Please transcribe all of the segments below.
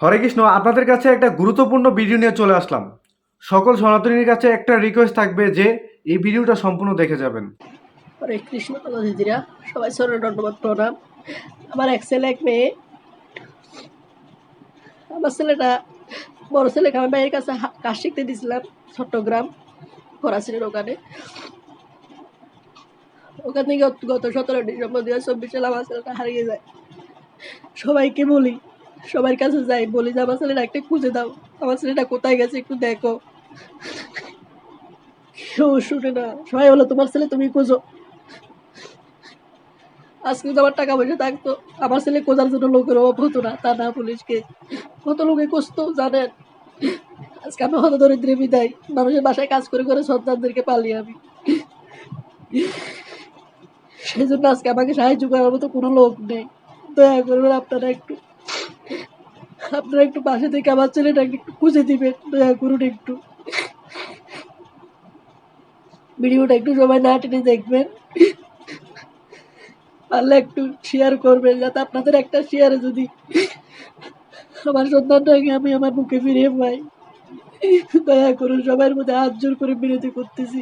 হরে কৃষ্ণ, আপনাদের কাছে একটা গুরুত্বপূর্ণ ভিডিও নিয়ে চলে আসলাম। সকল সনাতনীর কাছে একটা রিকোয়েস্ট থাকবে যে এই ভিডিওটা সম্পূর্ণ দেখে যাবেন। হরে কৃষ্ণ দাদা দিদিরা, সবাই সরে দণ্ডবাদ প্রণাম। আমার এক ছেলে এক মেয়ে। আমার ছেলেটা বড় ছেলেকে আমার মেয়ের কাছে কাজ শিখতে দিয়েছিলাম চট্টগ্রাম ফরাসিনের ওখানে। ওখান থেকে গত 17 ডিসেম্বর 2024 সালে আমার ছেলেটা হারিয়ে যায়। সবাইকে বলি, সবার কাছে যাই, বলি যে আমার ছেলেটা একটা খুঁজে দাও, আমার ছেলেটা কোথায় গেছে একটু দেখো। কেউ শুনে না, সবাই বলো তোমার ছেলে তুমি খুঁজো। আজকে যদি আমার টাকা পয়সা থাকতো আমার ছেলে খোঁজার জন্য লোকের অভাব হতো না, তা না পুলিশকে কত লোকে খুঁজতো জানেন। আজকে আমি হত দরিদ্রে বিদায়, মানুষের বাসায় কাজ করে করে সন্তানদেরকে পালি আমি। সেই জন্য আজকে আমাকে সাহায্য করার মতো কোনো লোক নেই। দয়া করবেন আপনারা একটু পাশে থেকে আমার ছেলেটাকে একটু খুঁজে দিবেন, দয়া করুন একটু। ভিডিওটা একটু সবাই না টেনে দেখবেন, পারলে একটু শেয়ার করবেন, যাতে আপনাদের একটা শেয়ারে যদি আমার সন্তানটাকে আমি আমার বুকে ফিরিয়ে পাই। দয়া করুন, সবার মধ্যে হাত জোর করে বিনতি করতেছি।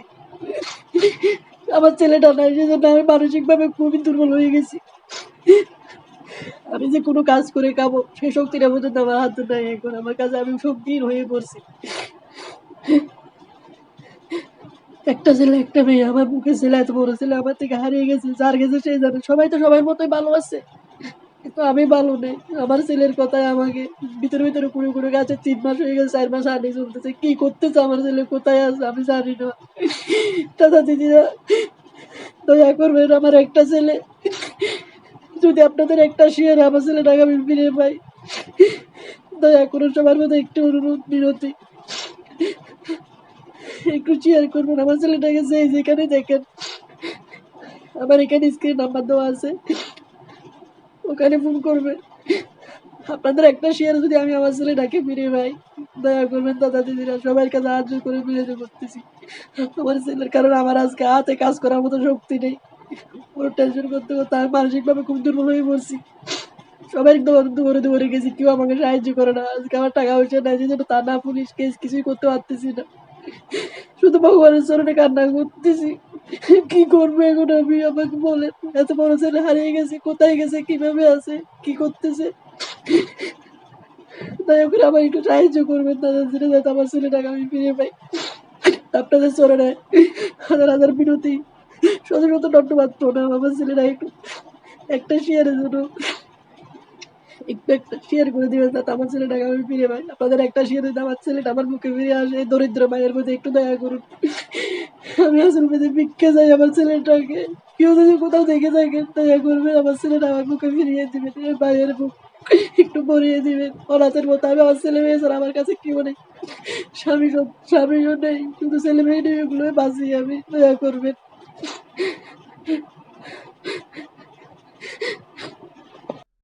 আমার ছেলেটা নাই, সেজন্য আমি মানসিকভাবে খুবই দুর্বল হয়ে গেছি। আমি যে কোনো কাজ করে খাবো সেই শক্তিটা পর্যন্ত আমার হাতে নাই এখন। আমার কাছে আমি শক্তিহীন হয়ে পড়ছি। একটা ছেলে একটা মেয়ে, আমার বুকে ছেলে, এত বড় ছেলে আমার থেকে হারিয়ে গেছে, যার গেছে সেই জানে। সবাই তো সবার মতোই ভালো আছে, কিন্তু আমি ভালো নেই। আমার ছেলের কথায় আমাকে ভিতরে ভিতরে কুড়ে কুড়ে গেছে। 3 মাস হয়ে গেছে, 4 মাস আগে চলতেছে। কি করতেছে আমার ছেলে, কোথায় আছে আমি জানি না। দাদা দিদিরা, দয়া করবেন, আমার একটা ছেলে, যদি আপনাদের একটা শেয়ার আমার ছেলেটাকে আমি ফিরে পাই, দয়া করুন, সবার মধ্যে একটু অনুরোধ বিনতি, একটু শেয়ার করবেন আমার ছেলেটাকে। যেখানে দেখেন, আমার এখানে স্ক্রিন নাম্বার দেওয়া আছে, ওখানে ফোন করবে। আপনাদের একটা শেয়ার যদি আমি আমার ছেলেটাকে ফিরে পাই, দয়া করবেন দাদা দিদিরা, সবার কাছে হাত জোর করে বিরতি করতেছি আমার ছেলের। কারণ আমার আজকে হাতে কাজ করার মতো শক্তি নেই। পুরো টেনশন করতে করতে আমি মানসিকভাবে খুব দুর্বল হয়ে পড়ছি। সবাই দুয়ারে দুয়ারে গেছি, কেউ আমাকে সাহায্য করে না। আজকে আমার টাকা পয়সা নাই, যে জন্য থানা পুলিশ কেস কিছুই করতে পারতেছি না। শুধু ভগবানের চরণে কান্না করতেছি। কি করবো এখন আমি, আমাকে বলেন। এত বড় ছেলে হারিয়ে গেছে, কোথায় গেছে, কিভাবে আছে, কি করতেছে, দয়া করে আমার একটু সাহায্য করবেন দাদা, ছেলে যাতে আমার ছেলেটাকে আমি ফিরে পাই। আপনাদের চরণে হাজার হাজার বিনতি, শত শত ধন্যবাদ প্রণাম। আমার ছেলেরা একটু একটা শেয়ারের জন্য একটু একটা শেয়ার করে দিবেন, যাতে আমার ছেলেটাকে আমি ফিরে পাই। আপনাদের একটা শেয়ার দিতে আমার ছেলেটা আমার মুখে ফিরে আসে। এই দরিদ্র মায়ের মধ্যে একটু দয়া করুন। আমি আসলে মধ্যে ভিক্ষে যাই আমার ছেলেটাকে। কেউ যদি কোথাও দেখে থাকেন, দয়া করবেন, আমার ছেলেটা আমার মুখে ফিরিয়ে দিবেন। এই মায়ের মুখ একটু ভরিয়ে দিবেন অনাথের মতো। আমি আমার ছেলে মেয়ে ছাড়া আমার কাছে কেউ নেই, স্বামীও নেই, শুধু ছেলে মেয়ে নেই, ওগুলোই বাঁচি আমি। দয়া করবেন।